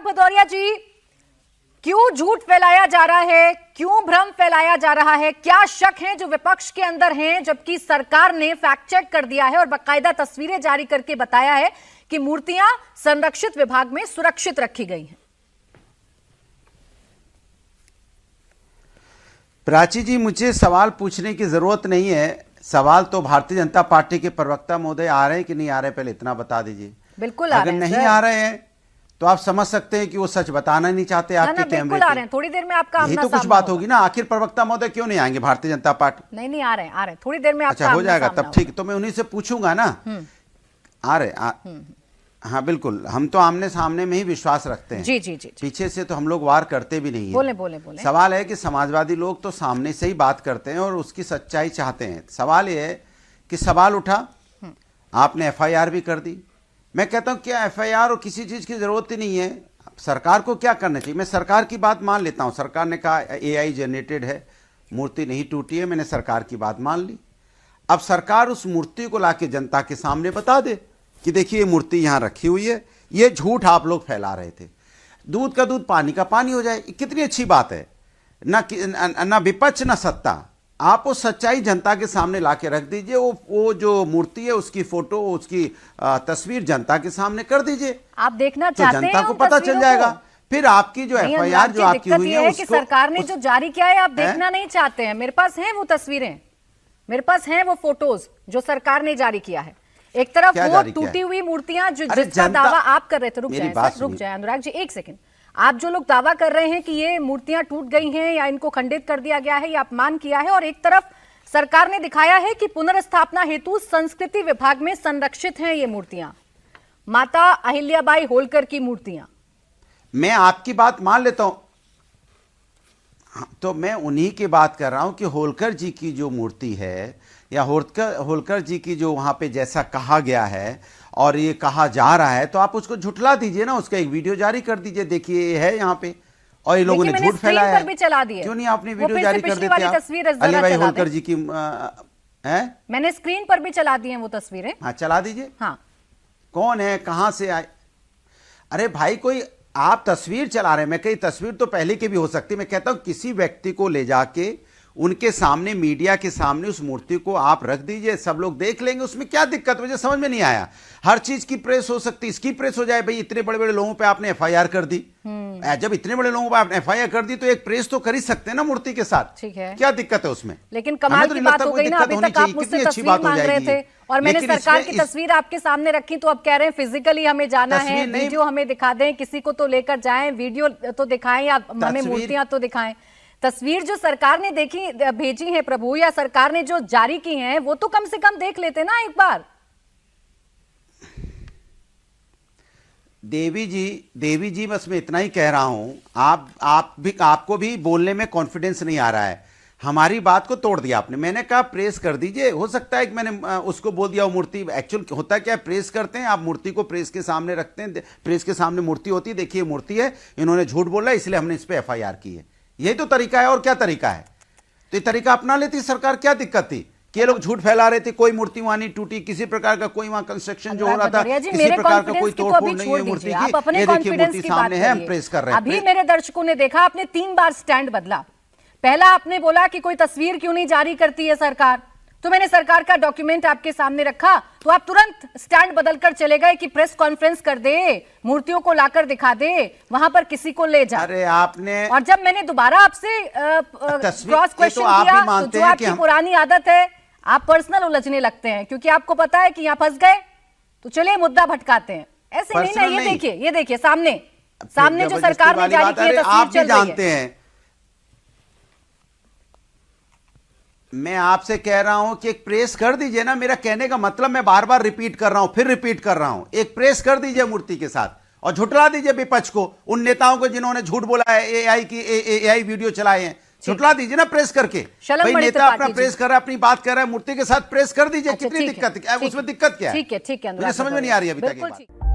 अनुराग भदौरिया जी, क्यों झूठ फैलाया जा रहा है, क्यों भ्रम फैलाया जा रहा है? क्या शक है जो विपक्ष के अंदर हैं, जबकि सरकार ने फैक्ट चेक कर दिया है और बाकायदा तस्वीरें जारी करके बताया है कि मूर्तियां संरक्षित विभाग में सुरक्षित रखी गई हैं? प्राची जी, मुझे सवाल पूछने की जरूरत नहीं है। सवाल तो भारतीय जनता पार्टी के प्रवक्ता महोदय आ रहे हैं कि नहीं आ रहे, पहले इतना बता दीजिए। बिल्कुल अगर नहीं आ रहे हैं तो आप समझ सकते हैं कि वो सच बताना नहीं चाहते आपके कैमरे पे। आ रहे हैं, थोड़ी देर में आपका यही तो कुछ बात होगी ना। आखिर प्रवक्ता महोदय क्यों नहीं आएंगे भारतीय जनता पार्टी? नहीं आ रहे थोड़ी देर में आपका अच्छा हो जाएगा तब ठीक, तो मैं उन्हीं से पूछूंगा ना। आ रहे हाँ बिल्कुल, हम तो आमने सामने में ही विश्वास रखते हैं। जी। पीछे से तो हम लोग वार करते भी नहीं है। बोले। सवाल है कि समाजवादी लोग तो सामने से ही बात करते हैं और उसकी सच्चाई चाहते हैं। सवाल ये है कि सवाल उठा, आपने एफआईआर भी कर दी। मैं कहता हूं क्या एफआईआर और किसी चीज की जरूरत ही नहीं है। सरकार को क्या करना चाहिए? मैं सरकार की बात मान लेता हूं। सरकार ने कहा एआई जनरेटेड है, मूर्ति नहीं टूटी है, मैंने सरकार की बात मान ली। अब सरकार उस मूर्ति को लाके जनता के सामने बता दे कि देखिए ये मूर्ति यहां रखी हुई है, ये झूठ आप लोग फैला रहे थे। दूध का दूध पानी का पानी हो जाए, कितनी अच्छी बात है। ना विपक्ष ना सत्ता, आप वो सच्चाई जनता के सामने लाके रख दीजिए। वो जो मूर्ति है उसकी फोटो, उसकी तस्वीर जनता के सामने कर दीजिए। आप देखना चाहते हैं, जनता को पता चल जाएगा। फिर आपकी जो एफआईआर जो आपकी हुई है कि सरकार ने जो जारी किया है आप देखना नहीं चाहते हैं। मेरे पास हैं वो तस्वीरें, मेरे पास हैं वो फोटोज जो सरकार ने जारी किया है। एक तरफ वो टूटी हुई मूर्तियां जिसका दावा आप कर रहे थे। रुक जाए अनुराग जी, एक सेकंड। आप जो लोग दावा कर रहे हैं कि ये मूर्तियां टूट गई हैं या इनको खंडित कर दिया गया है या अपमान किया है, और एक तरफ सरकार ने दिखाया है कि पुनर्स्थापना हेतु संस्कृति विभाग में संरक्षित हैं ये मूर्तियां, माता अहिल्याबाई होलकर की मूर्तियां। मैं आपकी बात मान लेता हूं, तो मैं उन्हीं की बात कर रहा हूं कि होलकर जी की जो मूर्ति है या होलकर जी की जो वहां पे जैसा कहा गया है और ये कहा जा रहा है, तो आप उसको झुठला दीजिए ना। उसका एक वीडियो जारी कर दीजिए, देखिए ये है यहाँ पे, और ये लोगों ने झूठ फैलाया है। क्यों नहीं आपने वीडियो जारी कर देते? अहिल्याबाई होलकर जी की है, मैंने स्क्रीन पर भी चला दी है वो तस्वीरें। हाँ चला दीजिए। हाँ, कौन है, कहां से आए? अरे भाई, कोई आप तस्वीर चला रहे हैं, मैं कही तस्वीर तो पहले की भी हो सकती है। मैं कहता हूं किसी व्यक्ति को ले जाके उनके सामने, मीडिया के सामने उस मूर्ति को आप रख दीजिए, सब लोग देख लेंगे। उसमें क्या दिक्कत? मुझे समझ में नहीं आया। हर चीज की प्रेस हो सकती, इसकी प्रेस हो जाए। भाई इतने बड़े बड़े लोगों पे आपने एफआईआर कर दी, जब इतने बड़े लोगों पे आपने एफआईआर कर दी तो एक प्रेस तो कर ही सकते हैं ना मूर्ति के साथ। ठीक है, क्या दिक्कत है उसमें? लेकिन कमाल की बात हो गई ना, अभी तक आप मुझसे तस्वीर मांग रहे थे और मैंने सरकार की तस्वीर आपके सामने रखी, तो अब कह रहे हैं फिजिकली हमें जाना है, वीडियो हमें दिखा दें, किसी को तो लेकर जाएं, वीडियो तो दिखाएं या हमें मूर्तियां तो दिखाएं। तस्वीर जो सरकार ने भेजी है प्रभु, या सरकार ने जो जारी की हैं, वो तो कम से कम देख लेते ना एक बार। देवी जी बस मैं इतना ही कह रहा हूं, आपको भी बोलने में कॉन्फिडेंस नहीं आ रहा है। हमारी बात को तोड़ दिया आपने। मैंने कहा प्रेस कर दीजिए, हो सकता है कि मैंने उसको बोल दिया वो मूर्ति। एक्चुअल होता क्या है, प्रेस करते हैं, आप मूर्ति को प्रेस के सामने रखते हैं, प्रेस के सामने मूर्ति होती है, देखिए मूर्ति है, इन्होंने झूठ बोला इसलिए हमने इस पर एफआईआर की है। यही तो तरीका है, और क्या तरीका है? तो ये तरीका अपना लेती सरकार, क्या दिक्कत थी कि ये लोग झूठ फैला रहे थे? कोई मूर्ति वहां नहीं टूटी, किसी प्रकार का कोई वहां कंस्ट्रक्शन जो हो रहा था, किसी प्रकार का कोई तोड़फोड़ नहीं है मूर्ति की। ये देखिए मूर्ति सामने है, हम प्रेस कर रहे हैं। अभी मेरे दर्शकों ने देखा, आपने 3 बार स्टैंड बदला। पहला आपने बोला कि कोई तस्वीर क्यों नहीं जारी करती है सरकार, तो मैंने सरकार का डॉक्यूमेंट आपके सामने रखा, तो आप तुरंत स्टैंड बदलकर चले गए कि प्रेस कॉन्फ्रेंस कर दे, मूर्तियों को लाकर दिखा दे, वहां पर किसी को ले जा। अरे आपने, और जब मैंने दोबारा आपसे क्रॉस क्वेश्चन किया, तो जो आपकी पुरानी आदत है, आप पर्सनल उलझने लगते हैं, क्योंकि आपको पता है कि यहां फंस गए, तो चलिए मुद्दा भटकाते हैं। ऐसे नहीं ना, ये देखिए सामने जो सरकार ने जारी की है तस्वीर चल रही है। मैं आपसे कह रहा हूं कि एक प्रेस कर दीजिए ना। मेरा कहने का मतलब, मैं बार बार रिपीट कर रहा हूं, फिर रिपीट कर रहा हूं, एक प्रेस कर दीजिए मूर्ति के साथ और झुठला दीजिए विपक्ष को, उन नेताओं को जिन्होंने झूठ बोला है, एआई वीडियो चलाए हैं, झुठला दीजिए ना प्रेस करके। भाई नेता अपना प्रेस कर रहा है, अपनी बात कर रहा है, मूर्ति के साथ प्रेस कर दीजिए। कितनी दिक्कत है उसमें? दिक्कत क्या है? ठीक है, मुझे समझ में नहीं आ रही अभी तक।